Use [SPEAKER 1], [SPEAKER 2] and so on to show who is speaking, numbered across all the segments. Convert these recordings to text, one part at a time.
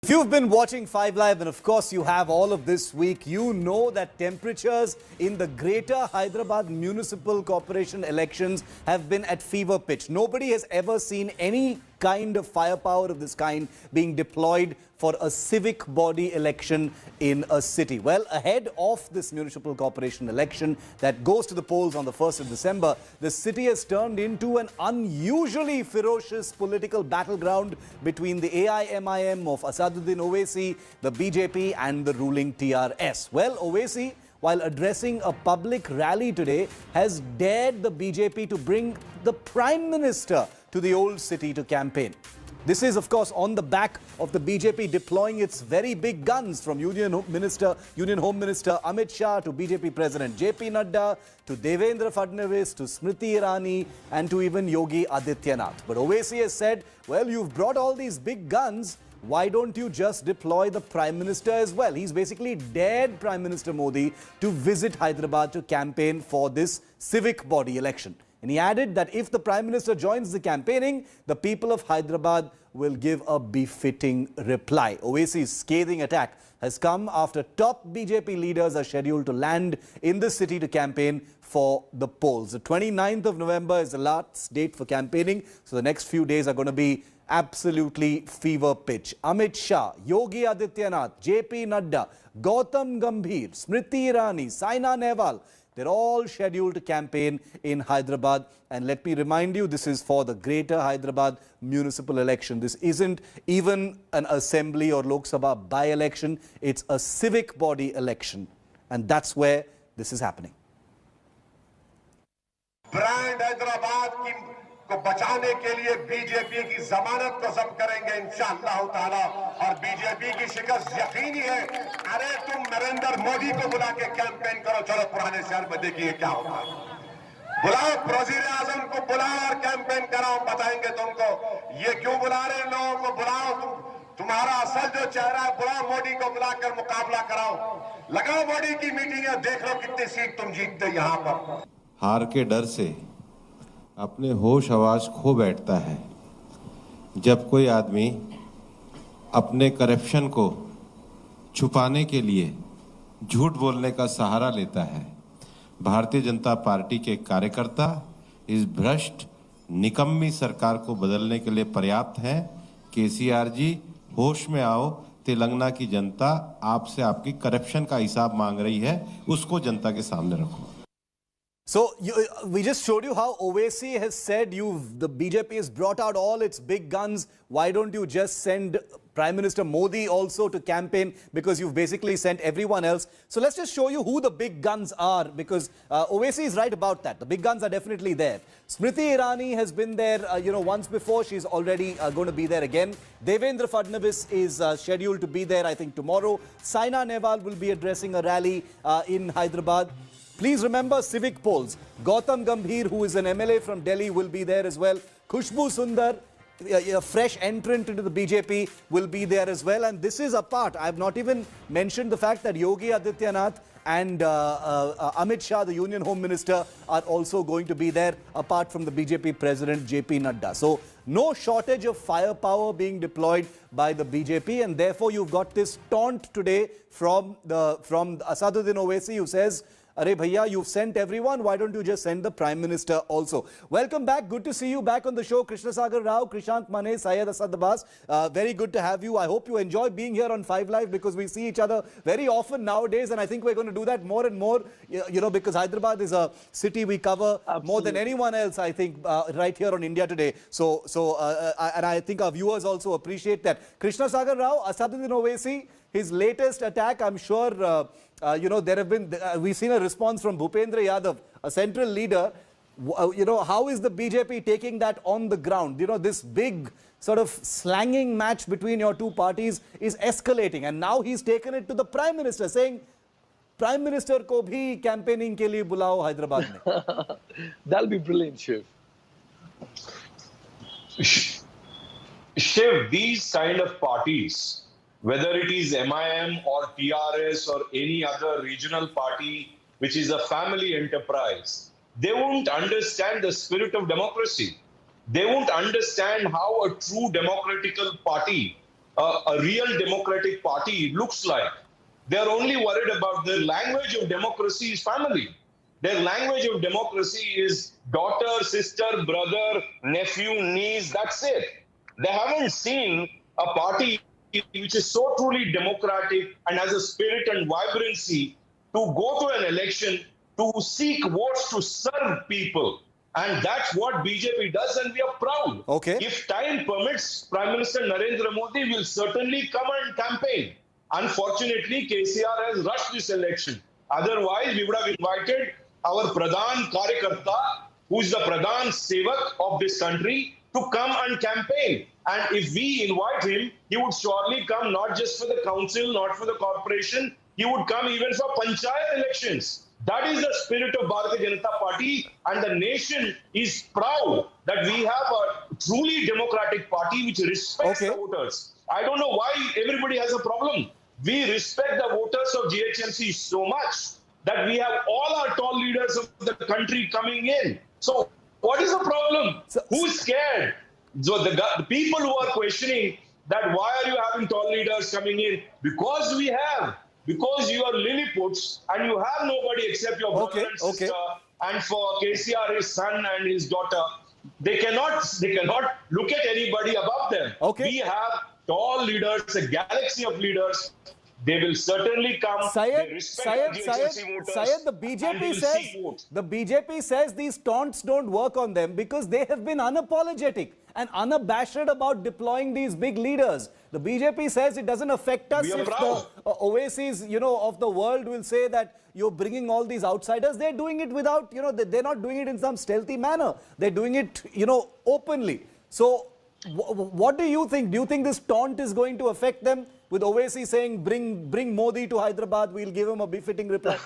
[SPEAKER 1] If you've been watching 5 Live, and of course you have all of this week, you know that temperatures in the Greater Hyderabad Municipal Corporation elections have been at fever pitch. Nobody has ever seen any kind of firepower of this kind being deployed for a civic body election in a city. Well, ahead of this municipal corporation election that goes to the polls on the 1st of December, the city has turned into an unusually ferocious political battleground between the AIMIM of Asaduddin Owaisi, the BJP and the ruling TRS. Well, Owaisi, while addressing a public rally today, has dared the BJP to bring the Prime Minister to the old city to campaign. This is, of course, on the back of the BJP deploying its very big guns, from Union Home Minister Amit Shah to BJP President JP Nadda to Devendra Fadnavis to Smriti Irani and to even Yogi Adityanath. But Owaisi has said, well, you've brought all these big guns, why don't you just deploy the Prime Minister as well? He's basically dared Prime Minister Modi to visit Hyderabad to campaign for this civic body election. And he added that if the Prime Minister joins the campaigning, the people of Hyderabad will give a befitting reply. Owaisi's scathing attack has come after top BJP leaders are scheduled to land in the city to campaign for the polls. The 29th of November is the last date for campaigning, so the next few days are going to be absolutely fever pitch. Amit Shah, Yogi Adityanath, JP Nadda, Gautam Gambhir, Smriti Irani, Saina Nehwal, they're all scheduled to campaign in Hyderabad. And let me remind you, this is for the Greater Hyderabad municipal election. This isn't even an assembly or Lok Sabha by-election. It's a civic body election. And that's where this is happening.
[SPEAKER 2] Brand Hyderabad की को बचाने के लिए BJP की जमानत को जब्त करेंगे इंशाअल्लाह ताला। और बीजेपी की शिकस्त यकीनी है। अरे तुम नरेंद्र मोदी को बुला के कैंपेन करो, चलो पुराने शहर में देखिए क्या होता है। बुलाओ वजीर आजम को, बुलाओ और कैंपेन कराओ, बताएंगे तुमको ये क्यों बुला रहे हैं लोगों को। बुलाओ, तुम्हारा असल जो चेहरा है, बुलाओ मोदी को, बुलाकर मुकाबला कराओ, लगाओ मोदी की मीटिंग, देख लो कितनी सीट तुम जीतते यहां पर।
[SPEAKER 3] हार के डर से अपने होश हवास खो बैठता है जब कोई आदमी अपने करप्शन को छुपाने के लिए झूठ बोलने का सहारा लेता है। भारतीय जनता पार्टी के कार्यकर्ता इस भ्रष्ट निकम्मी सरकार को बदलने के लिए पर्याप्त हैं। केसीआर जी, होश में आओ। तेलंगाना की जनता आपसे आपकी करप्शन का हिसाब मांग रही है, उसको जनता के सामने रखो।
[SPEAKER 1] So, we just showed you how Owaisi has said the BJP has brought out all its big guns. Why don't you just send Prime Minister Modi also to campaign, because you've basically sent everyone else. So let's just show you who the big guns are, because Owaisi is right about that. The big guns are definitely there. Smriti Irani has been there, once before. She's already going to be there again. Devendra Fadnavis is scheduled to be there, I think, tomorrow. Saina Nehwal will be addressing a rally in Hyderabad. Please remember civic polls. Gautam Gambhir, who is an MLA from Delhi, will be there as well. Khushbu Sundar, a fresh entrant into the BJP, will be there as well. And this is apart. I have not even mentioned the fact that Yogi Adityanath and Amit Shah, the Union Home Minister, are also going to be there, apart from the BJP President JP Nadda. So no shortage of firepower being deployed by the BJP, and therefore you've got this taunt today from Asaduddin Owaisi, who says, Arey bhaiya, you've sent everyone, why don't you just send the Prime Minister also? Welcome back. Good to see you back on the show. Krishna Sagar Rao, Krishank Mane, Syed Asad Abbas. Very good to have you. I hope you enjoy being here on 5 Live, because we see each other very often nowadays, and I think we're going to do that more and more, because Hyderabad is a city we cover more than anyone else, I think, right here on India Today. And I think our viewers also appreciate that. Krishna Sagar Rao, Asaduddin Owaisi, his latest attack, I'm sure, there have been, we've seen a response from Bhupendra Yadav, a central leader. How is the BJP taking that on the ground? This big sort of slanging match between your two parties is escalating. And now he's taken it to the Prime Minister, saying, Prime Minister ko bhi campaigning ke liye bulao Hyderabad mein.
[SPEAKER 4] That'll be brilliant, Shiv.
[SPEAKER 5] Shiv, these kind of parties, whether it is MIM or TRS or any other regional party which is a family enterprise, they won't understand the spirit of democracy. They won't understand how a true democratical party a real democratic party looks like. They are only worried about their language of democracy is family. Their language of democracy is daughter, sister, brother, nephew, niece. That's it. They haven't seen a party which is so truly democratic and has a spirit and vibrancy to go to an election to seek votes to serve people. And that's what BJP does, and we are proud.
[SPEAKER 1] Okay.
[SPEAKER 5] If time permits, Prime Minister Narendra Modi will certainly come and campaign. Unfortunately, KCR has rushed this election. Otherwise, we would have invited our Pradhan Karyakarta, who is the Pradhan Sevak of this country, to come and campaign. And if we invite him, he would surely come not just for the council, not for the corporation, he would come even for panchayat elections. That is the spirit of Bharatiya Janata Party, and the nation is proud that we have a truly democratic party which respects the voters. I don't know why everybody has a problem. We respect the voters of GHMC so much that we have all our tall leaders of the country coming in. So what is the problem? Who's scared? So the people who are questioning that why are you having tall leaders coming in? Because we have. Because you are Lilliputs and you have nobody except your brother and sister. And for KCR, his son and his daughter, they cannot look at anybody above them.
[SPEAKER 1] Okay.
[SPEAKER 5] We have tall leaders, a galaxy of leaders. They will certainly come.
[SPEAKER 1] Syed, the BJP says these taunts don't work on them because they have been unapologetic and unabashed about deploying these big leaders. The BJP says it doesn't affect us if the Owaisis, of the world will say that you're bringing all these outsiders. They're doing it without, they're not doing it in some stealthy manner. They're doing it, openly. So what do you think? Do you think this taunt is going to affect them? With Owaisi saying, bring Modi to Hyderabad, we'll give him a befitting reply.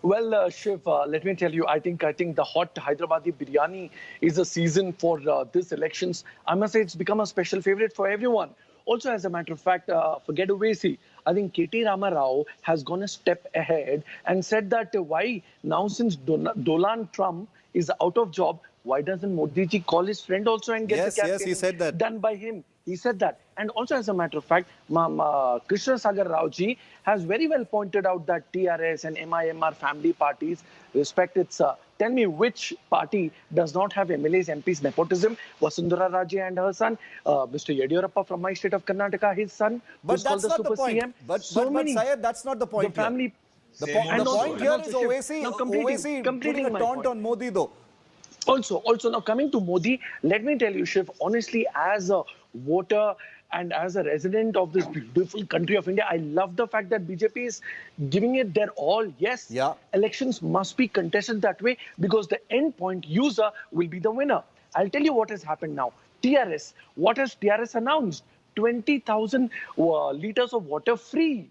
[SPEAKER 4] Well, Shiv, let me tell you, I think the hot Hyderabadi biryani is a season for this elections. I must say it's become a special favorite for everyone. Also, as a matter of fact, forget Owaisi. I think K.T. Rama Rao has gone a step ahead and said that why now since Donald Trump is out of job, why doesn't Modi ji call his friend also and get the campaign
[SPEAKER 1] he said that.
[SPEAKER 4] done by him? He said that. And also, as a matter of fact, Krishna Sagar Rao ji has very well pointed out that TRS and MIM are family parties. Respect its. Tell me which party does not have MLAs, MPs, nepotism? Vasundhara Raje and her son, Mr. Yediyurappa from my state of Karnataka, his son,
[SPEAKER 1] but that's not the point.
[SPEAKER 4] CM.
[SPEAKER 1] But Syed, that's not the point.
[SPEAKER 4] The family.
[SPEAKER 1] The point here is Owaisi putting a taunt on Modi, though.
[SPEAKER 4] Also, now coming to Modi, let me tell you, Shiv, honestly, as a voter and as a resident of this beautiful country of India, I love the fact that BJP is giving it their all. Yes, elections must be contested that way because the end point user will be the winner. I'll tell you what has happened now. TRS, what has TRS announced? 20,000 liters of water free.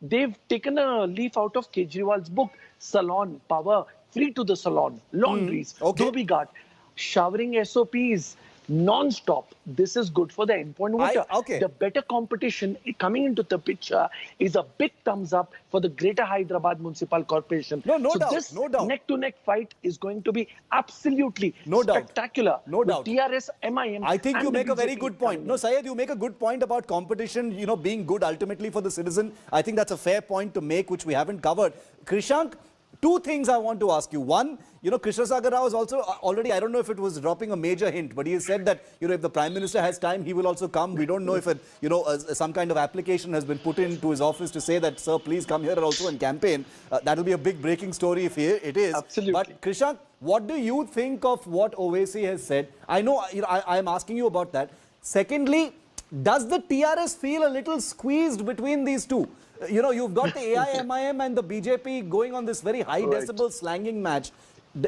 [SPEAKER 4] They've taken a leaf out of Kejriwal's book, Salon Power, free to the salon, laundries, Dhobi Ghat, showering SOPs, non-stop. This is good for the endpoint voter. The better competition coming into the picture is a big thumbs up for the Greater Hyderabad Municipal Corporation.
[SPEAKER 1] No doubt.
[SPEAKER 4] This neck-to-neck fight is going to be absolutely spectacular.
[SPEAKER 1] No doubt.
[SPEAKER 4] TRS, MIM.
[SPEAKER 1] I think you make a very good point. No, Syed, you make a good point about competition, being good ultimately for the citizen. I think that's a fair point to make, which we haven't covered. Krishank, two things I want to ask you. One, Krishna Sagar Rao is also already, I don't know if it was dropping a major hint, but he has said that, if the Prime Minister has time, he will also come. We don't know if, some kind of application has been put into his office to say that, sir, please come here also and campaign. That will be a big breaking story if it is.
[SPEAKER 4] Absolutely.
[SPEAKER 1] But Krishank, what do you think of what Owaisi has said? I know, I am asking you about that. Secondly, does the TRS feel a little squeezed between these two? You've got the AIMIM and the BJP going on this very high decibel slanging match.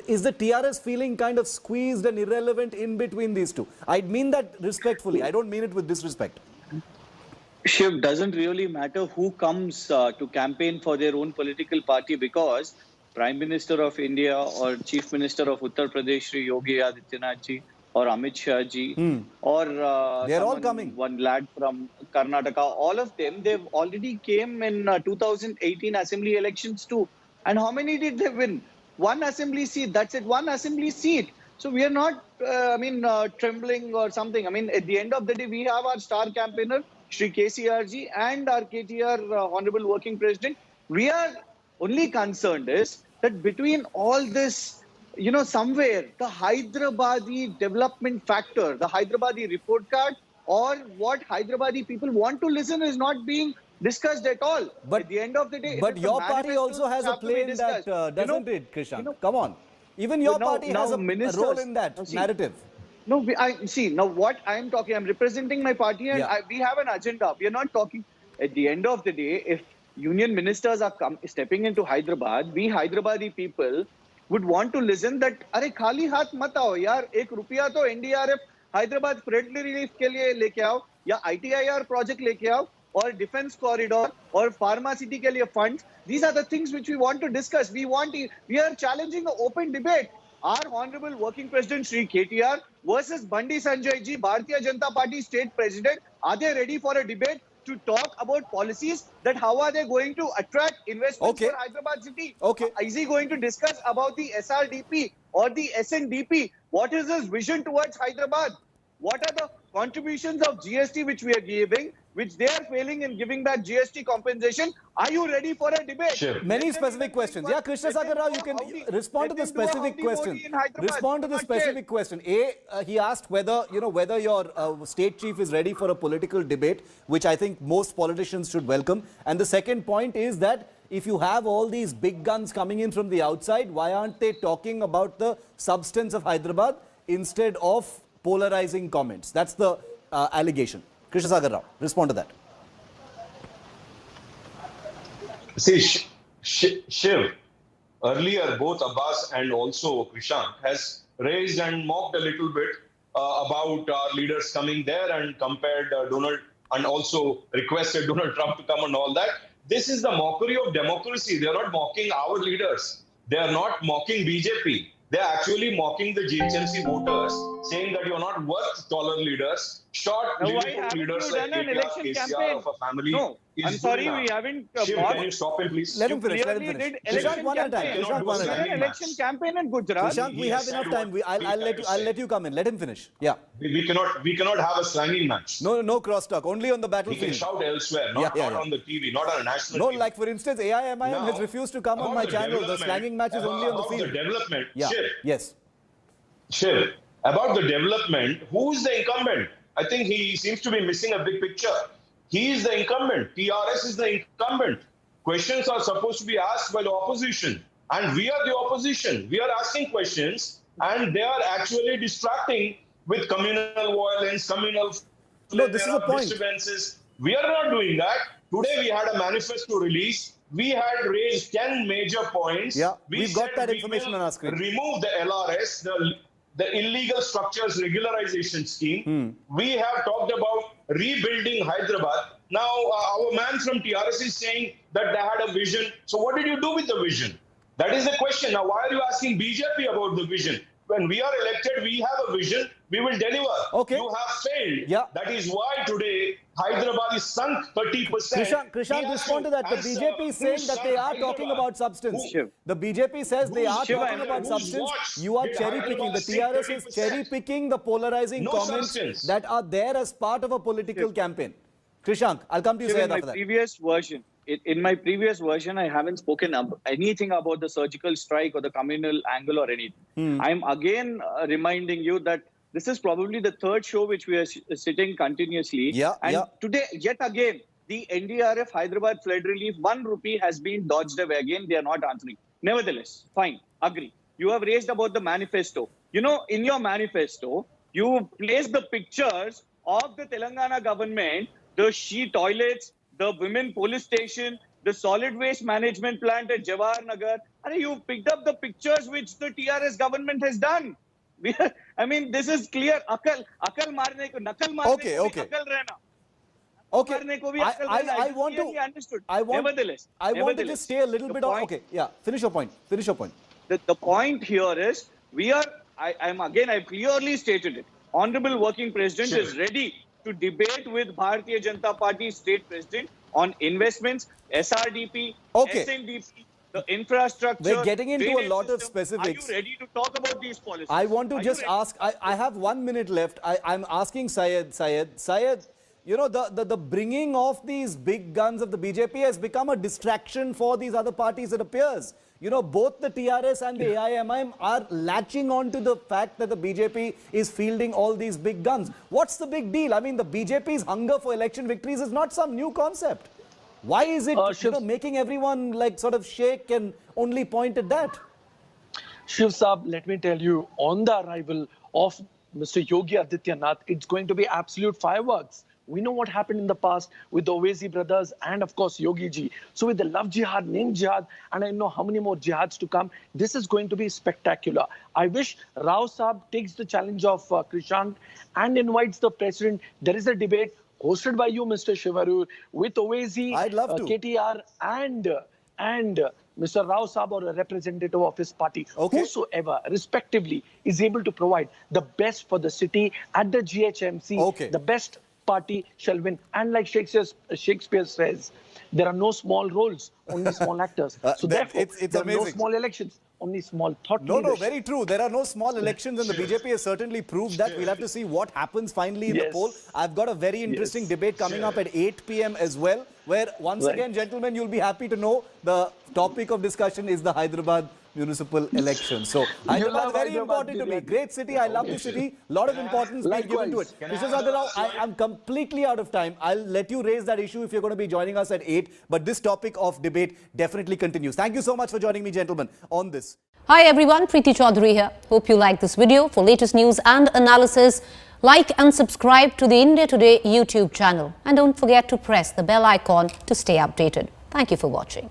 [SPEAKER 1] Is the TRS feeling kind of squeezed and irrelevant in between these two? I mean that respectfully. I don't mean it with disrespect.
[SPEAKER 6] Shiv, doesn't really matter who comes to campaign for their own political party because Prime Minister of India or Chief Minister of Uttar Pradesh, Shri Yogi Adityanath ji, or Amit Shah ji, or
[SPEAKER 1] they're all coming.
[SPEAKER 6] One lad from Karnataka, all of them, they've already came in 2018 assembly elections too. And how many did they win? One assembly seat, that's it, one assembly seat. So we are not, trembling or something. I mean, at the end of the day, we have our star campaigner, Shri KCRG, and our KTR, Honorable Working President. We are only concerned is that between all this, somewhere the Hyderabadi development factor, the Hyderabadi report card, or what Hyderabadi people want to listen is not being discussed at all.
[SPEAKER 1] But
[SPEAKER 6] at the end of the day,
[SPEAKER 1] but your party also has a play in that, doesn't it, Krishan? Come on. Even your party has a role in that narrative.
[SPEAKER 6] No, what I'm talking, I'm representing my party, and we have an agenda. We are not talking. At the end of the day, if union ministers are stepping into Hyderabad, we Hyderabadi people would want to listen that, अरे खाली हाथ मत आओ यार, ₹1 तो NDRF Hyderabad flood relief के लिए लेके आओ, या ITIR project लेके आओ, or defense corridor, or pharma city के लिए funds. These are the things which we want to discuss. We are challenging an open debate. Our Honorable Working President Shri KTR versus Bandi Sanjay ji, Bharatiya Janata Party State President, are they ready for a debate to talk about policies, that how are they going to attract investments for Hyderabad city? Is he going to discuss about the SRDP or the SNDP? What is his vision towards Hyderabad? What are the contributions of GST which we are giving, which they are failing in giving back GST compensation? Are you ready for a debate?
[SPEAKER 5] Sure.
[SPEAKER 1] Many specific questions. Yeah, Krishna Sagar Rao, you can respond to the specific question. Respond to the specific question. He asked whether your state chief is ready for a political debate, which I think most politicians should welcome. And the second point is that if you have all these big guns coming in from the outside, why aren't they talking about the substance of Hyderabad instead of polarizing comments? That's the allegation. Krishna Sagar Rao, respond to that.
[SPEAKER 5] See, Shiv, earlier both Abbas and also Krishank has raised and mocked a little bit about our leaders coming there and compared Donald and also requested Donald Trump to come and all that. This is the mockery of democracy. They are not mocking our leaders. They are not mocking BJP. They are actually mocking the GHMC voters, saying that you are not worth taller leaders. Short leaders like KTR, KCR of a family.
[SPEAKER 6] No, I'm sorry, we haven't.
[SPEAKER 5] Shiv, can you stop him, please?
[SPEAKER 1] Let him finish. Let him finish. Krishant, one at a time. Krishant, one at a time.
[SPEAKER 6] Election campaign in Gujarat.
[SPEAKER 1] Krishant, we have enough time. I'll let you come in. Let him finish. Yeah.
[SPEAKER 5] We cannot have a slanging match.
[SPEAKER 1] No crosstalk. Only on the
[SPEAKER 5] We
[SPEAKER 1] battlefield.
[SPEAKER 5] can shout elsewhere, not on the TV, not on a national
[SPEAKER 1] No,
[SPEAKER 5] TV.
[SPEAKER 1] like for instance, AIMIM has refused to come on my channel. The slanging match is only on the field.
[SPEAKER 5] About the development,
[SPEAKER 1] Shiv.
[SPEAKER 5] About the development, who is the incumbent? I think he seems to be missing a big picture. He is the incumbent. TRS is the incumbent. Questions are supposed to be asked by the opposition. And we are the opposition. We are asking questions and they are actually distracting with communal violence, communal disturbances. We are not doing that. Today we had a manifesto release. We had raised 10 major points.
[SPEAKER 1] Yeah, we've got that information on our screen.
[SPEAKER 5] Remove the LRS, the illegal structures regularization scheme. We have talked about rebuilding Hyderabad. Now, our man from TRS is saying that they had a vision. So what did you do with the vision? That is the question. Now, why are you asking BJP about the vision? When we are elected, we have a vision. We will deliver.
[SPEAKER 1] Okay.
[SPEAKER 5] You have failed.
[SPEAKER 1] Yeah.
[SPEAKER 5] That is why today Hyderabad is sunk 30%.
[SPEAKER 1] Krishan, respond to that. The BJP is saying that they are talking about substance. The BJP says they are talking about substance. You are cherry picking. The TRS is cherry picking the polarizing comments that are there as part of a political campaign. Krishan, I'll come to you after that.
[SPEAKER 6] In my previous version, I haven't spoken anything about the surgical strike or the communal angle or anything. I'm again reminding you that this is probably the third show which we are sitting continuously. Today, yet again, the NDRF Hyderabad flood relief, 1 rupee has been dodged away. Again, they are not answering. Nevertheless, fine, agree. You have raised about the manifesto. You know, in your manifesto, you placed the pictures of the Telangana government, the she toilets, the women police station, the solid waste management plant at Jawahar Nagar. You picked up the pictures which the TRS government has done. I mean, this is clear. Akal marne ko, nakal marne ko akal rehna.
[SPEAKER 1] I want to just stay a little bit on. Okay, yeah, finish your point.
[SPEAKER 6] The point here is, I've clearly stated it. Honorable Working President is ready to debate with Bharatiya Janata Party State President on investments, SRDP, SNDP, the infrastructure.
[SPEAKER 1] We're getting into a
[SPEAKER 6] drainage
[SPEAKER 1] lot of
[SPEAKER 6] system.
[SPEAKER 1] specifics.
[SPEAKER 6] Are you ready to talk about these policies?
[SPEAKER 1] I want to
[SPEAKER 6] Are
[SPEAKER 1] just
[SPEAKER 6] you ready?
[SPEAKER 1] ask, I have 1 minute left. I'm asking Syed, you know, the bringing of these big guns of the BJP has become a distraction for these other parties, it appears. You know, both the TRS and the AIMIM are latching on to the fact that the BJP is fielding all these big guns. What's the big deal? I mean, the BJP's hunger for election victories is not some new concept. Why is it, you know, making everyone like sort of shake and only point at that?
[SPEAKER 4] Shiv Saab, let me tell you, on the arrival of Mr. Yogi Adityanath, it's going to be absolute fireworks. We know what happened in the past with the Owaisi brothers and, of course, Yogi ji. So with the love jihad, name jihad, and I know how many more jihads to come, this is going to be spectacular. I wish Rao Saab takes the challenge of Krishank and invites the president. There is a debate hosted by you, Mr. Shivarur, with Owaisi,
[SPEAKER 1] I'd love to.
[SPEAKER 4] KTR, and Mr. Rao Saab or a representative of his party, whosoever, respectively, is able to provide the best for the city at the GHMC, the best party shall win. And like Shakespeare says, there are no small roles, only small actors. So therefore, there are no small elections, only small thought leadership.
[SPEAKER 1] No, very true. There are no small elections and the BJP has certainly proved that. We'll have to see what happens finally in the poll. I've got a very interesting debate coming up at 8 p.m. as well, where once again, gentlemen, you'll be happy to know the topic of discussion is the Hyderabad municipal election. So Hyderabad, very important to me. Great city. I love the city. A lot of importance being given to it. Mr. Sadirao, I am completely out of time. I'll let you raise that issue if you're going to be joining us at 8. But this topic of debate definitely continues. Thank you so much for joining me, gentlemen, on this.
[SPEAKER 7] Hi everyone, Preeti Chaudhary here. Hope you like this video. For latest news and analysis, like and subscribe to the India Today YouTube channel. And don't forget to press the bell icon to stay updated. Thank you for watching.